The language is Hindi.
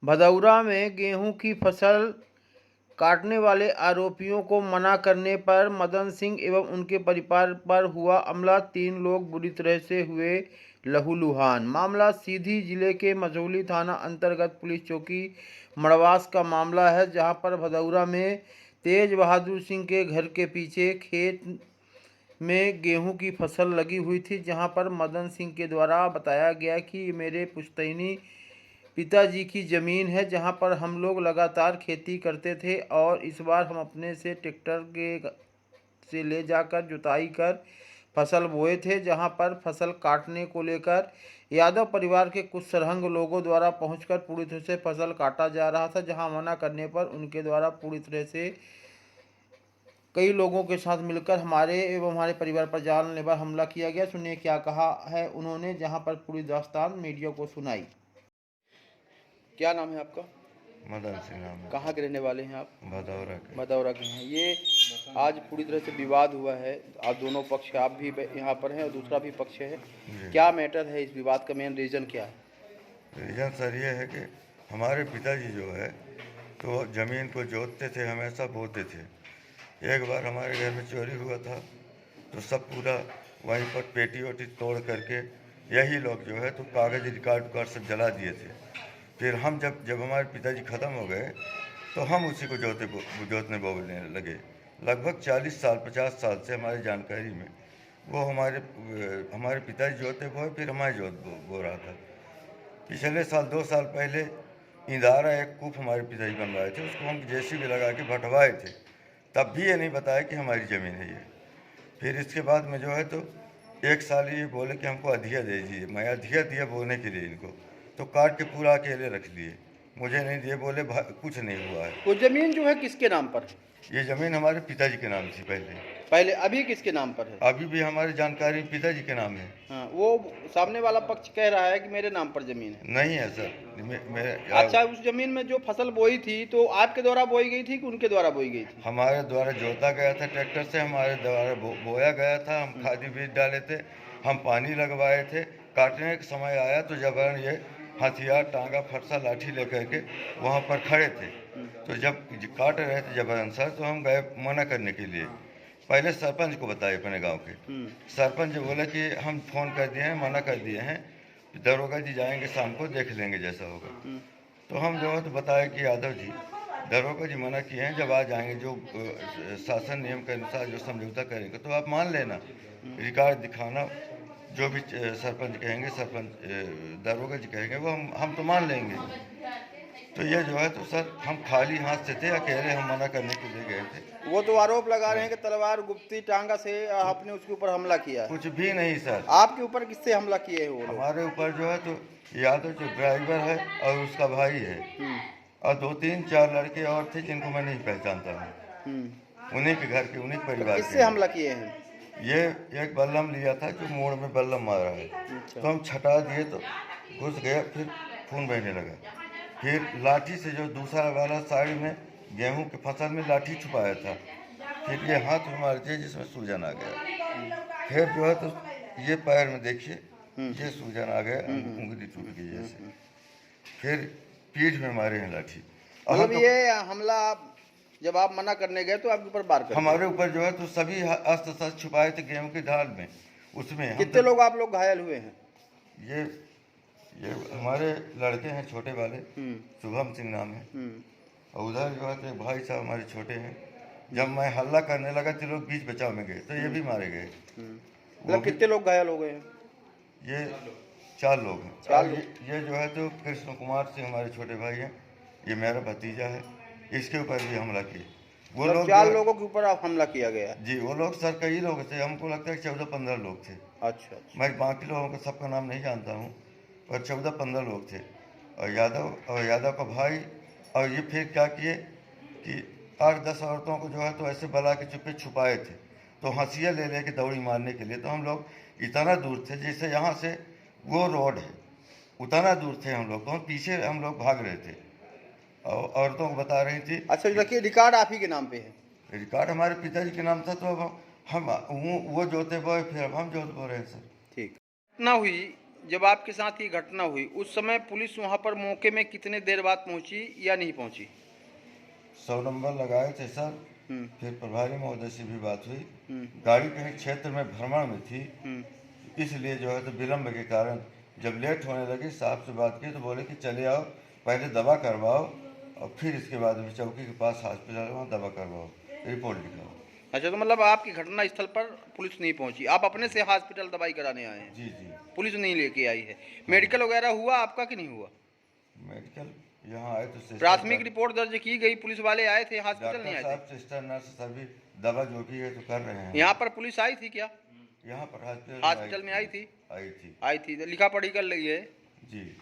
भदौरा में गेहूं की फसल काटने वाले आरोपियों को मना करने पर मदन सिंह एवं उनके परिवार पर हुआ हमला। 3 लोग बुरी तरह से हुए लहूलुहान। मामला सीधी जिले के मझौली थाना अंतर्गत पुलिस चौकी मड़वास का मामला है, जहां पर भदौरा में तेज बहादुर सिंह के घर के पीछे खेत में गेहूं की फसल लगी हुई थी, जहां पर मदन सिंह के द्वारा बताया गया कि मेरे पुश्तैनी पिताजी की ज़मीन है, जहां पर हम लोग लगातार खेती करते थे और इस बार हम अपने से ट्रैक्टर से ले जाकर जुताई कर फसल बोए थे। जहां पर फसल काटने को लेकर यादव परिवार के कुछ सरहंग लोगों द्वारा पहुंचकर पूरी तरह से फसल काटा जा रहा था, जहां मना करने पर उनके द्वारा पूरी तरह से कई लोगों के साथ मिलकर हमारे एवं हमारे परिवार पर जानलेवा हमला किया गया। सुनिए क्या कहा है उन्होंने, जहां पर पूरी दास्तान मीडिया को सुनाई। क्या नाम है आपका? मदन सिंह नाम है। कहाँ के रहने वाले हैं आप? भदौरा के। भदौरा के हैं। ये आज पूरी तरह से विवाद हुआ है, आप दोनों पक्ष, आप भी यहाँ पर हैं और दूसरा भी पक्ष है। क्या मैटर है इस विवाद का? मेन रीज़न क्या है? रीजन सर ये है कि हमारे पिताजी जो है तो ज़मीन को जोतते थे, हमेशा बोते थे। एक बार हमारे घर में चोरी हुआ था तो सब पूरा वहीं पर पेटी वोटी तोड़ करके यही लोग जो है तो कागज़ रिकॉर्ड उकार्ड सब जला दिए थे। फिर हम जब हमारे पिताजी ख़त्म हो गए तो हम उसी को जोतने बोने लगे। लगभग 40 साल 50 साल से हमारी जानकारी में वो हमारे पिताजी जोते बोए, फिर हमारे बो रहा था। पिछले साल 2 साल पहले इंदारा एक कूप हमारे पिताजी बनवाए थे, उसको हम जेसीबी लगा के भटवाए थे, तब भी ये नहीं बताया कि हमारी ज़मीन है ये। फिर इसके बाद में जो है तो 1 साल ये बोले कि हमको अधिया दे दीजिए। मैं अधिया दिया बोने के लिए इनको, तो काट के पूरा अकेले रख लिए, मुझे नहीं दिए, बोले कुछ नहीं हुआ है। वो ज़मीन जो है किसके नाम पर है? ये ज़मीन हमारे पिताजी के नाम थी पहले। अभी किसके नाम पर है? अभी भी हमारी जानकारी पिताजी के नाम है। हाँ, वो सामने वाला पक्ष कह रहा है कि मेरे नाम पर ज़मीन है। नहीं है सर। अच्छा, उस ज़मीन में जो फसल बोई थी तो आपके द्वारा बोई गई थी कि उनके द्वारा बोई गई थी? हमारे द्वारा जोता गया था ट्रैक्टर से, हमारे द्वारा बोया गया था, हम खादी बीज डाले थे, हम पानी लगवाए थे। काटने का समय आया तो जबरन ये हथियार, टांगा, फरसा, लाठी लेकर के वहाँ पर खड़े थे। तो जब काट रहे थे जबरन सर, तो हम गए मना करने के लिए। पहले सरपंच को बताए अपने गांव के। सरपंच बोले कि हम फ़ोन कर दिए हैं, मना कर दिए हैं, दरोगा जी जाएंगे शाम को, देख लेंगे जैसा होगा। तो हम जो है तो बताए कि यादव जी, दरोगा जी मना किए हैं, जब आ जाएंगे जो शासन नियम के अनुसार जो समझौता करेंगे तो आप मान लेना, रिकॉर्ड दिखाना, जो भी सरपंच कहेंगे, दरोगा जी कहेंगे वो हम तो मान लेंगे। तो ये जो है तो सर हम खाली हाथ से थे, अकेले हम मना करने के लिए गए थे। वो तो आरोप लगा रहे हैं कि तलवार, गुप्ती, टांगा से आपने उसके ऊपर हमला किया है। कुछ भी नहीं सर। आपके ऊपर किससे हमला किए हैं वो लोग? हमारे ऊपर जो है तो यादव जो ड्राइवर है और उसका भाई है, और 2-3-4 लड़के और थे जिनको मैं नहीं पहचानता हूँ, उन्हीं के घर के, उन्हीं के परिवार के। किससे हमला किए हैं? ये एक बल्लम लिया था जो मोड़ में बल्लम मारा है, तो हम छटा दिए तो घुस गया, फिर खून बहने लगा। फिर लाठी से जो दूसरा वाला साइड में गेहूं के फसल में लाठी छुपाया था, फिर ये हाथ में मार दिया जिसमें सूजन आ गया। फिर जो है तो ये पैर में देखिए ये सूजन आ गया, उंगली टूट गई जैसे। फिर पीठ में मारे हैं लाठी। मतलब ये हमला जब आप मना करने गए तो आपके ऊपर वार कर हमारे ऊपर जो है तो सभी अस्त्र शस्त्र छुपाए थे गेहूं की ढाल में, उसमें। कितने लोग आप लोग घायल हुए हैं? ये हमारे लड़के हैं छोटे वाले, शुभम सिंह नाम है, और उधर जो है तो भाई साहब हमारे छोटे हैं। जब मैं हल्ला करने लगा तो लोग बीच बचाव में गए तो ये भी मारे गए। मतलब कितने लोग घायल हो गए हैं? ये 4 लोग हैं। 4 लोग। ये जो है तो कृष्ण कुमार सिंह हमारे छोटे भाई हैं, ये मेरा भतीजा है, इसके ऊपर भी हमला किए वो लोग। 4 लोगों के ऊपर आप हमला किया गया? जी, वो लोग सर कई लोग थे, हमको लगता है 14-15 लोग थे। अच्छा। मैं बाकी लोगों का सबका नाम नहीं जानता हूँ, पर 14-15 लोग थे, और यादव का भाई। और ये फिर क्या किए कि 8-10 औरतों को जो है तो ऐसे बला के चुपके छुपाए थे, तो हंसिया ले लेके दौड़ी मारने के लिए। तो हम लोग इतना दूर थे, जैसे यहाँ से वो रोड है उतना दूर थे हम लोग, तो हम पीछे हम लोग भाग रहे थे और औरतों को बता रही थी। अच्छा, देखिए रिकॉर्ड आप ही के नाम पे है? रिकॉर्ड हमारे पिताजी के नाम था, तो अब हम वो जोते बोए, फिर अब हम जोत बो रहे हैं सर। ठीक। घटना हुई जब आपके साथ ये घटना हुई उस समय पुलिस वहां पर मौके में कितने देर बाद पहुंची या नहीं पहुंची? 100 नंबर लगाए थे सर। हम्म। फिर प्रभारी महोदय से भी बात हुई। हम्म। गाड़ी कहीं क्षेत्र में भ्रमण में थी, हम्म। इसलिए जो है तो विलम्ब के कारण जब लेट होने लगी साहब से बात की तो बोले कि चले आओ, पहले दवा करवाओ और फिर इसके बाद में चौकी के पास हॉस्पिटल है, वहाँ दवा करवाओ, रिपोर्ट लिखाओ। अच्छा, तो मतलब आपकी घटना स्थल पर पुलिस नहीं पहुंची, आप अपने से हॉस्पिटल दवाई कराने आए हैं? जी जी। पुलिस नहीं लेके आई है। मेडिकल वगैरह हुआ आपका कि नहीं हुआ? मेडिकल यहाँ आए तो प्राथमिक रिपोर्ट दर्ज की गई, पुलिस वाले आए थे, हॉस्पिटल नहीं डॉक्टर आए साहब, सिस्टर, नर्स सभी दवा जो भी है तो कर रहे हैं। थे? यहाँ पर पुलिस आई थी क्या? यहाँ पर हॉस्पिटल में आई थी? आई थी। आई थी, तो लिखा पढ़ी कर रही है? जी।